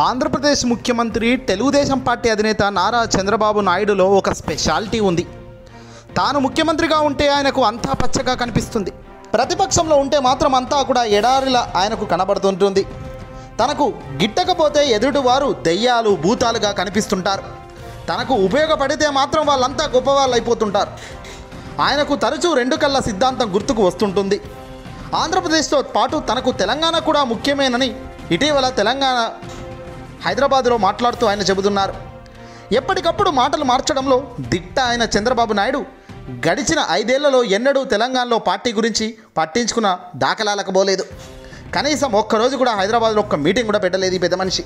ఆంధ్రప్రదేశ్ ముఖ్యమంత్రి తెలుగుదేశం పార్టీ అధినేత నారా చంద్రబాబు నాయుడులో ఒక స్పెషాలిటీ ఉంది. తాను ముఖ్యమంత్రిగా ఉంటే ఆయనకు అంతా పచ్చగా కనిపిస్తుంది. ప్రతిపక్షంలో ఉంటే మాత్రం అంతా కూడా ఎడారిలా ఆయనకు కనబడుతుంటుంది. తనకు గిట్టకపోతే ఎదుటివారు దెయ్యాలు భూతాలుగా కనిపిస్తుంటారు. తనకు ఉపయోగపడితే మాత్రం వాళ్ళంతా గొప్పవాళ్ళు అయిపోతుంటారు. ఆయనకు తరచూ రెండు కళ్ళ సిద్ధాంతం గుర్తుకు వస్తుంటుంది. ఆంధ్రప్రదేశ్తో పాటు తనకు తెలంగాణ కూడా ముఖ్యమేనని ఇటీవల తెలంగాణ హైదరాబాదులో మాట్లాడుతూ ఆయన చెబుతున్నారు. ఎప్పటికప్పుడు మాటలు మార్చడంలో దిట్ట ఆయన చంద్రబాబు నాయుడు గడిచిన 5 ఏళ్లలో ఎన్నడూ తెలంగాణలో పార్టీ గురించి పట్టించుకున్న దాఖలాలకు పోలేదు. కనీసం ఒక్కరోజు కూడా హైదరాబాద్లో ఒక్క మీటింగ్ కూడా పెట్టలేదు ఈ పెద్ద మనిషి.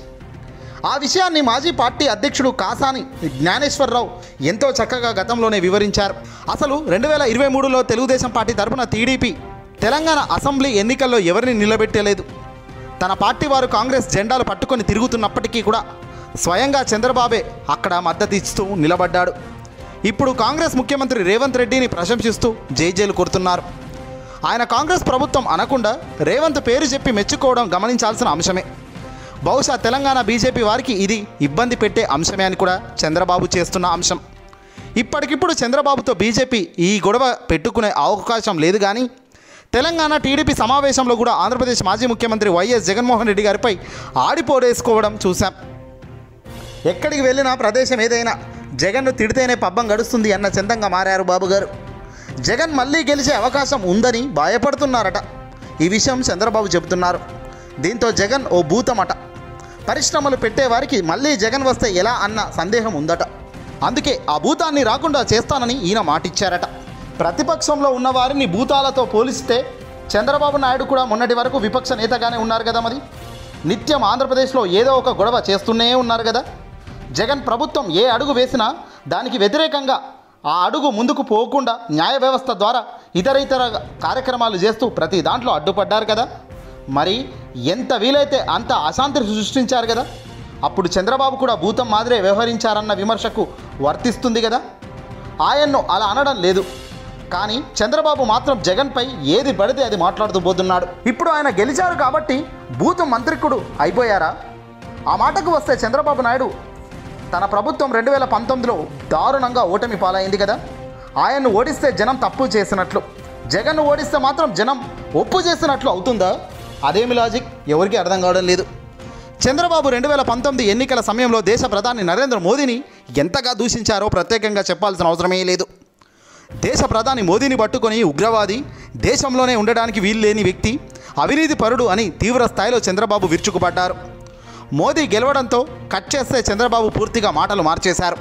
ఆ విషయాన్ని మాజీ పార్టీ అధ్యక్షుడు కాసాని జ్ఞానేశ్వరరావు ఎంతో చక్కగా గతంలోనే వివరించారు. అసలు 2023లో తెలుగుదేశం పార్టీ తరఫున టీడీపీ తెలంగాణ అసెంబ్లీ ఎన్నికల్లో ఎవరిని నిలబెట్టలేదు. తన పార్టీ వారు కాంగ్రెస్ జెండాలు పట్టుకొని తిరుగుతున్నప్పటికీ కూడా స్వయంగా చంద్రబాబే అక్కడ మద్దతు ఇస్తూ నిలబడ్డాడు. ఇప్పుడు కాంగ్రెస్ ముఖ్యమంత్రి రేవంత్ రెడ్డిని ప్రశంసిస్తూ జైజేలు కొడుతున్నారు. ఆయన కాంగ్రెస్ ప్రభుత్వం అనకుండా రేవంత్ పేరు చెప్పి మెచ్చుకోవడం గమనించాల్సిన అంశమే. బహుశా తెలంగాణ బీజేపీ వారికి ఇది ఇబ్బంది పెట్టే అంశమే అని కూడా చంద్రబాబు చేస్తున్న అంశం. ఇప్పటికిప్పుడు చంద్రబాబుతో బీజేపీ ఈ గొడవ పెట్టుకునే అవకాశం లేదు. కానీ తెలంగాణ టీడీపీ సమావేశంలో కూడా ఆంధ్రప్రదేశ్ మాజీ ముఖ్యమంత్రి వైఎస్ జగన్మోహన్ రెడ్డి గారిపై ఆడిపోడేసుకోవడం చూశాం. ఎక్కడికి వెళ్ళినా ప్రదేశం ఏదైనా జగన్ను తిడితేనే పబ్బం గడుస్తుంది అన్న చందంగా మారారు బాబు గారు. జగన్ మళ్ళీ గెలిచే అవకాశం ఉందని భయపడుతున్నారట. ఈ విషయం చంద్రబాబు చెబుతున్నారు. దీంతో జగన్ ఓ భూతమట. పరిశ్రమలు పెట్టేవారికి మళ్ళీ జగన్ వస్తే ఎలా అన్న సందేహం ఉందట. అందుకే ఆ భూతాన్ని రాకుండా చేస్తానని ఈయన మాటిచ్చారట. ప్రతిపక్షంలో ఉన్న వారిని భూతాలతో పోలిస్తే చంద్రబాబు నాయుడు కూడా మొన్నటి వరకు విపక్ష నేతగానే ఉన్నారు కదా. మరి నిత్యం ఆంధ్రప్రదేశ్లో ఏదో ఒక గొడవ చేస్తూనే ఉన్నారు కదా. జగన్ ప్రభుత్వం ఏ అడుగు వేసినా దానికి వ్యతిరేకంగా ఆ అడుగు ముందుకు పోకుండా న్యాయ వ్యవస్థ ద్వారా ఇతర కార్యక్రమాలు చేస్తూ ప్రతి దాంట్లో అడ్డుపడ్డారు కదా. మరి ఎంత వీలైతే అంత అశాంతి సృష్టించారు కదా. అప్పుడు చంద్రబాబు కూడా భూతం మాదిరే వ్యవహరించారన్న విమర్శకు వర్తిస్తుంది కదా. ఆయన్ను అలా అనడం లేదు. కానీ చంద్రబాబు మాత్రం జగన్పై ఏది పడితే అది మాట్లాడుతూ పోతున్నాడు. ఇప్పుడు ఆయన గెలిచారు కాబట్టి భూతం మంత్రికుడు అయిపోయారా? ఆ మాటకు వస్తే చంద్రబాబు నాయుడు తన ప్రభుత్వం 2019లో దారుణంగా ఓటమి పాలైంది కదా. ఆయన్ను ఓడిస్తే జనం తప్పు చేసినట్లు, జగన్ను ఓడిస్తే మాత్రం జనం ఒప్పు చేసినట్లు అవుతుందా? అదేమి లాజిక్ ఎవరికి అర్థం కావడం లేదు. చంద్రబాబు 2019 ఎన్నికల సమయంలో దేశ ప్రధాని నరేంద్ర మోదీని ఎంతగా దూషించారో ప్రత్యేకంగా చెప్పాల్సిన అవసరమే లేదు. దేశ ప్రధాని మోదీని పట్టుకొని ఉగ్రవాది, దేశంలోనే ఉండడానికి వీల్లేని వ్యక్తి, అవినీతి పరుడు అని తీవ్ర స్థాయిలో చంద్రబాబు విరుచుకుపడ్డారు. మోదీ గెలవడంతో కట్ చేస్తే చంద్రబాబు పూర్తిగా మాటలు మార్చేశారు.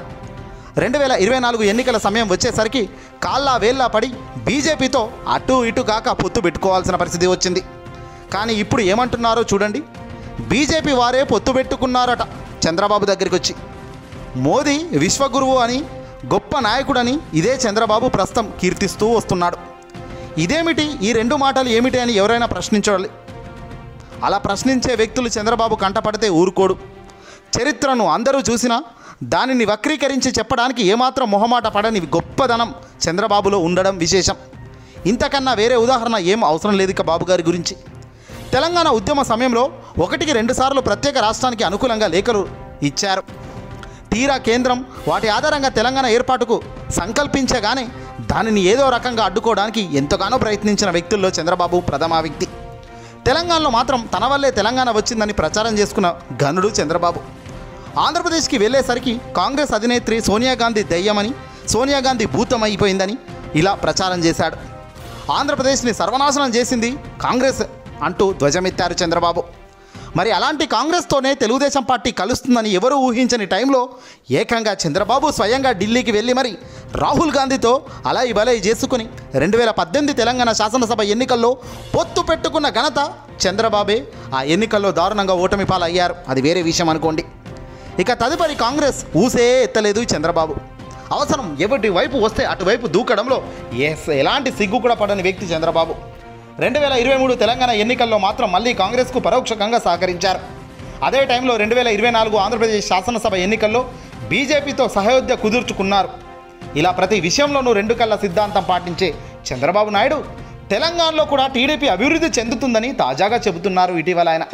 2024 ఎన్నికల సమయం వచ్చేసరికి కాళ్ళ వేళ్ళ పడి బీజేపీతో అటు ఇటు కాక పొత్తు పెట్టుకోవాల్సిన పరిస్థితి వచ్చింది. కానీ ఇప్పుడు ఏమంటున్నారో చూడండి. బీజేపీ వారే పొత్తు పెట్టుకున్నారట చంద్రబాబు దగ్గరికి వచ్చి. మోదీ విశ్వగురువు అని, గొప్ప నాయకుడని ఇదే చంద్రబాబు ప్రస్తుతం కీర్తిస్తూ వస్తున్నాడు. ఇదేమిటి, ఈ రెండు మాటలు ఏమిటి అని ఎవరైనా ప్రశ్నించాలి. అలా ప్రశ్నించే వ్యక్తులు చంద్రబాబు కంటపడితే ఊరుకోడు. చరిత్రను అందరూ చూసినా దానిని వక్రీకరించి చెప్పడానికి ఏమాత్రం మొహమాట పడని గొప్పదనం చంద్రబాబులో ఉండడం విశేషం. ఇంతకన్నా వేరే ఉదాహరణ ఏం అవసరం లేదు ఇక బాబు గారి గురించి. తెలంగాణ ఉద్యమ సమయంలో 1కి 2 సార్లు ప్రత్యేక రాష్ట్రానికి అనుకూలంగా లేఖలు ఇచ్చారు. తీరా కేంద్రం వాటి ఆధారంగా తెలంగాణ ఏర్పాటుకు సంకల్పించగానే దానిని ఏదో రకంగా అడ్డుకోవడానికి ఎంతగానో ప్రయత్నించిన వ్యక్తుల్లో చంద్రబాబు ప్రథమ వ్యక్తి. తెలంగాణలో మాత్రం తన వల్లే తెలంగాణ వచ్చిందని ప్రచారం చేసుకున్న ఘనుడు చంద్రబాబు. ఆంధ్రప్రదేశ్కి వెళ్ళేసరికి కాంగ్రెస్ అధినేత్రి సోనియా గాంధీ దెయ్యమని, సోనియా గాంధీ భూతమైపోయిందని ఇలా ప్రచారం చేశాడు. ఆంధ్రప్రదేశ్ని సర్వనాశనం చేసింది కాంగ్రెస్ అంటూ ధ్వజమెత్తారు చంద్రబాబు. మరి అలాంటి కాంగ్రెస్తోనే తెలుగుదేశం పార్టీ కలుస్తుందని ఎవరూ ఊహించని టైంలో ఏకంగా చంద్రబాబు స్వయంగా ఢిల్లీకి వెళ్ళి మరి రాహుల్ గాంధీతో అలై బలై చేసుకుని 2018 తెలంగాణ శాసనసభ ఎన్నికల్లో పొత్తు పెట్టుకున్న ఘనత చంద్రబాబే. ఆ ఎన్నికల్లో దారుణంగా ఓటమి పాలయ్యారు, అది వేరే విషయం అనుకోండి. ఇక తదుపరి కాంగ్రెస్ ఊసే ఎత్తలేదు చంద్రబాబు. అవసరం ఎవరి వైపు వస్తే అటువైపు దూకడంలో ఎలాంటి సిగ్గు కూడా పడని వ్యక్తి చంద్రబాబు. 2023 తెలంగాణ ఎన్నికల్లో మాత్రం మళ్ళీ కాంగ్రెస్కు పరోక్షంగా సహకరించారు. అదే టైంలో 2024 ఆంధ్రప్రదేశ్ శాసనసభ ఎన్నికల్లో బీజేపీతో సహయోధ్య కుదుర్చుకున్నారు. ఇలా ప్రతి విషయంలోనూ రెండు కళ్ళ సిద్ధాంతం పాటించే చంద్రబాబు నాయుడు తెలంగాణలో కూడా టీడీపీ అభివృద్ధి చెందుతుందని తాజాగా చెబుతున్నారు ఇటీవల ఆయన.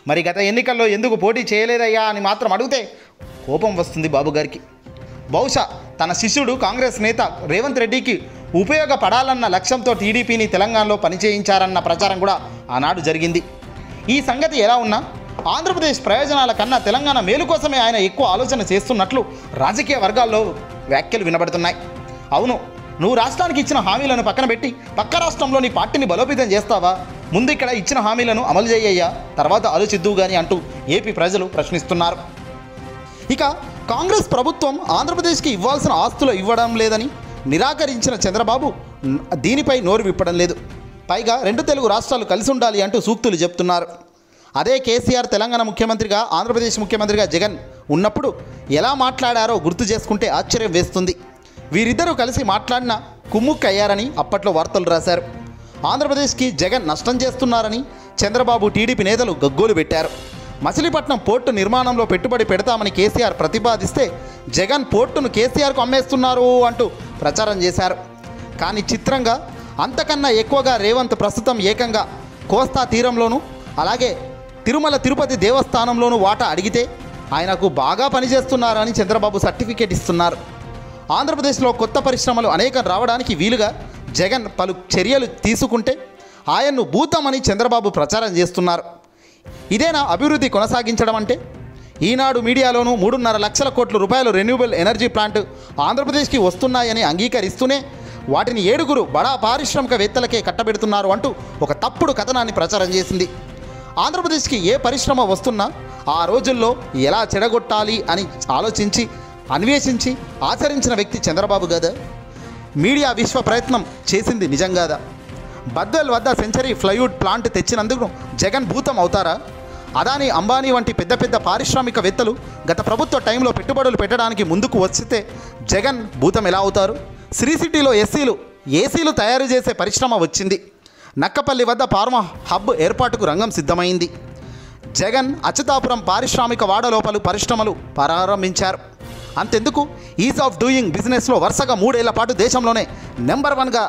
మరి గత ఎన్నికల్లో ఎందుకు పోటీ చేయలేదయ్యా అని మాత్రం అడిగితే కోపం వస్తుంది బాబు గారికి. బహుశా తన శిష్యుడు కాంగ్రెస్ నేత రేవంత్ రెడ్డికి ఉపయోగపడాలన్న లక్ష్యంతో టీడీపీని తెలంగాణలో పనిచేయించారన్న ప్రచారం కూడా ఆనాడు జరిగింది. ఈ సంగతి ఎలా ఉన్నా ఆంధ్రప్రదేశ్ ప్రయోజనాల కన్నా తెలంగాణ మేలు కోసమే ఆయన ఎక్కువ ఆలోచన చేస్తున్నట్లు రాజకీయ వర్గాల్లో వ్యాఖ్యలు వినబడుతున్నాయి. అవును, నువ్వు రాష్ట్రానికి ఇచ్చిన హామీలను పక్కన పెట్టి పక్క రాష్ట్రంలో నీ పార్టీని బలోపేతం చేస్తావా? ముందు ఇక్కడ ఇచ్చిన హామీలను అమలు చేయ్యా, తర్వాత ఆలోచిద్దువు కానీ అంటూ ఏపీ ప్రజలు ప్రశ్నిస్తున్నారు. ఇక కాంగ్రెస్ ప్రభుత్వం ఆంధ్రప్రదేశ్కి ఇవ్వాల్సిన ఆస్తులు ఇవ్వడం లేదని నిరాకరించిన చంద్రబాబు దీనిపై నోరు విప్పడం లేదు. పైగా రెండు తెలుగు రాష్ట్రాలు కలిసి ఉండాలి అంటూ సూక్తులు చెప్తున్నారు. అదే కేసీఆర్ తెలంగాణ ముఖ్యమంత్రిగా, ఆంధ్రప్రదేశ్ ముఖ్యమంత్రిగా జగన్ ఉన్నప్పుడు ఎలా మాట్లాడారో గుర్తు చేసుకుంటే ఆశ్చర్యం వేస్తుంది. వీరిద్దరూ కలిసి మాట్లాడిన కుమ్ముక్కు అయ్యారని అప్పట్లో వార్తలు రాశారు. ఆంధ్రప్రదేశ్కి జగన్ నష్టం చేస్తున్నారని చంద్రబాబు, టీడీపీ నేతలు గగ్గోలు పెట్టారు. మచిలీపట్నం పోర్టు నిర్మాణంలో పెట్టుబడి పెడతామని కేసీఆర్ ప్రతిపాదిస్తే జగన్ పోర్టును కేసీఆర్కు అమ్మేస్తున్నారు అంటూ ప్రచారం చేశారు. కానీ చిత్రంగా అంతకన్నా ఎక్కువగా రేవంత్ ప్రస్తుతం ఏకంగా కోస్తా తీరంలోనూ అలాగే తిరుమల తిరుపతి దేవస్థానంలోనూ వాటా అడిగితే ఆయనకు బాగా పనిచేస్తున్నారని చంద్రబాబు సర్టిఫికేట్ ఇస్తున్నారు. ఆంధ్రప్రదేశ్లో కొత్త పరిశ్రమలు అనేకం రావడానికి వీలుగా జగన్ పలు చర్యలు తీసుకుంటే ఆయన్ను భూతమని చంద్రబాబు ప్రచారం చేస్తున్నారు. ఇదేనా అభివృద్ధి కొనసాగించడం అంటే? ఈనాడు మీడియాలోనూ 3.5 లక్షల కోట్ల రూపాయలు రెన్యూబుల్ ఎనర్జీ ప్లాంట్ ఆంధ్రప్రదేశ్కి వస్తున్నాయని అంగీకరిస్తూనే వాటిని 7 బడా పారిశ్రామికవేత్తలకే కట్టబెడుతున్నారు అంటూ ఒక తప్పుడు కథనాన్ని ప్రచారం చేసింది. ఆంధ్రప్రదేశ్కి ఏ పరిశ్రమ వస్తున్నా ఆ రోజుల్లో ఎలా చెడగొట్టాలి అని ఆలోచించి, అన్వేషించి ఆచరించిన వ్యక్తి చంద్రబాబు కదా. మీడియా విశ్వ ప్రయత్నం చేసింది నిజం కాదా? బద్వేల్ వద్ద సెంచరీ ఫ్లైవుడ్ ప్లాంట్ తెచ్చినందుకు జగన్ భూతం అవుతారా? అదానీ, అంబానీ వంటి పెద్ద పెద్ద పారిశ్రామికవేత్తలు గత ప్రభుత్వ టైంలో పెట్టుబడులు పెట్టడానికి ముందుకు వస్తే జగన్ భూతం ఎలా అవుతారు? శ్రీ సిటీలో ఏసీలు తయారు చేసే పరిశ్రమ వచ్చింది. నక్కపల్లి వద్ద ఫార్మా హబ్ ఏర్పాటుకు రంగం సిద్ధమైంది. జగన్ అచ్యుతాపురం పారిశ్రామిక వాడలో పలు పరిశ్రమలు ప్రారంభించారు. అంతెందుకు, ఈజ్ ఆఫ్ డూయింగ్ బిజినెస్లో వరుసగా 3 ఏళ్ల పాటు దేశంలోనే నెంబర్ 1గా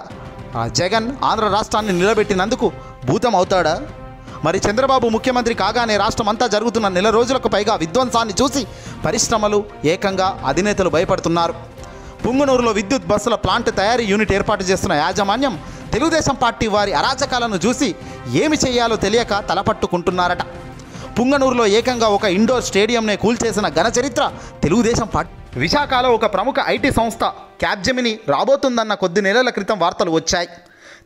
జగన్ ఆంధ్ర రాష్ట్రాన్ని నిలబెట్టినందుకు భూతం అవుతాడా? మరి చంద్రబాబు ముఖ్యమంత్రి కాగానే రాష్ట్రం అంతా జరుగుతున్న నెల రోజులకు పైగా విధ్వంసాన్ని చూసి పరిశ్రమలు, ఏకంగా అధినేతలు భయపడుతున్నారు. పుంగనూరులో విద్యుత్ బస్సుల ప్లాంట్ తయారీ యూనిట్ ఏర్పాటు చేస్తున్న యాజమాన్యం తెలుగుదేశం పార్టీ వారి అరాచకాలను చూసి ఏమి చేయాలో తెలియక తలపట్టుకుంటున్నారట. పుంగనూరులో ఏకంగా ఒక ఇండోర్ స్టేడియంనే కూల్చేసిన ఘన చరిత్ర తెలుగుదేశం పార్టీ. విశాఖలో ఒక ప్రముఖ ఐటీ సంస్థ క్యాప్జెమిని రాబోతుందన్న కొద్ది నెలల క్రితం వార్తలు వచ్చాయి.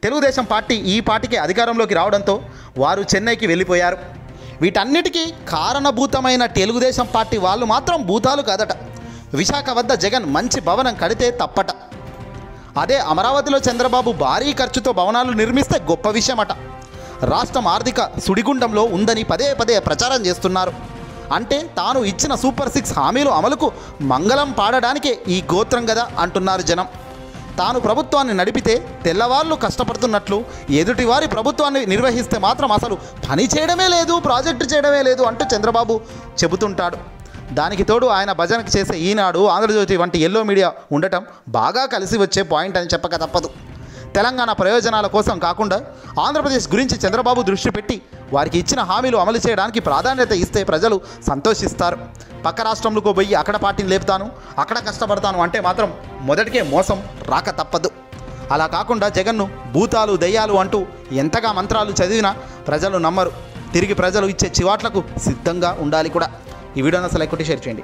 తెలుగుదేశం పార్టీ ఈ పార్టీకి అధికారంలోకి రావడంతో వారు చెన్నైకి వెళ్ళిపోయారు. వీటన్నిటికీ కారణభూతమైన తెలుగుదేశం పార్టీ వాళ్ళు మాత్రం భూతాలు కాదట. విశాఖ వద్ద జగన్ మంచి భవనం కడితే తప్పట. అదే అమరావతిలో చంద్రబాబు భారీ ఖర్చుతో భవనాలు నిర్మిస్తే గొప్ప విషయమట. రాష్ట్రం ఆర్థిక సుడిగుండంలో ఉందని పదే పదే ప్రచారం చేస్తున్నారు. అంటే తాను ఇచ్చిన సూపర్ 6 హామీలు అమలుకు మంగళం పాడడానికే ఈ గోత్రం కదా అంటున్నారు జనం. తాను ప్రభుత్వాన్ని నడిపితే తెల్లవాళ్ళు కష్టపడుతున్నట్లు, ఎదుటివారి ప్రభుత్వాన్ని నిర్వహిస్తే మాత్రం అసలు పని చేయడమే లేదు, ప్రాజెక్టు చేయడమే లేదు అంటూ చంద్రబాబు చెబుతుంటాడు. దానికి తోడు ఆయన భజనకు చేసే ఈనాడు, ఆంధ్రజ్యోతి వంటి ఎల్లో మీడియా ఉండటం బాగా కలిసి వచ్చే పాయింట్ అని చెప్పక తప్పదు. తెలంగాణ ప్రయోజనాల కోసం కాకుండా ఆంధ్రప్రదేశ్ గురించి చంద్రబాబు దృష్టి పెట్టి వారికి ఇచ్చిన హామీలు అమలు చేయడానికి ప్రాధాన్యత ఇస్తే ప్రజలు సంతోషిస్తారు. పక్క రాష్ట్రంలోకి పోయి అక్కడ పార్టీని లేపుతాను, అక్కడ కష్టపడతాను అంటే మాత్రం మొదటికే మోసం రాక తప్పదు. అలా కాకుండా జగన్ను భూతాలు, దయ్యాలు అంటూ ఎంతగా మంత్రాలు చదివినా ప్రజలు నమ్మరు. తిరిగి ప్రజలు ఇచ్చే చివాట్లకు సిద్ధంగా ఉండాలి కూడా. ఈ వీడియోని అసలు ఎక్కువ షేర్ చేయండి.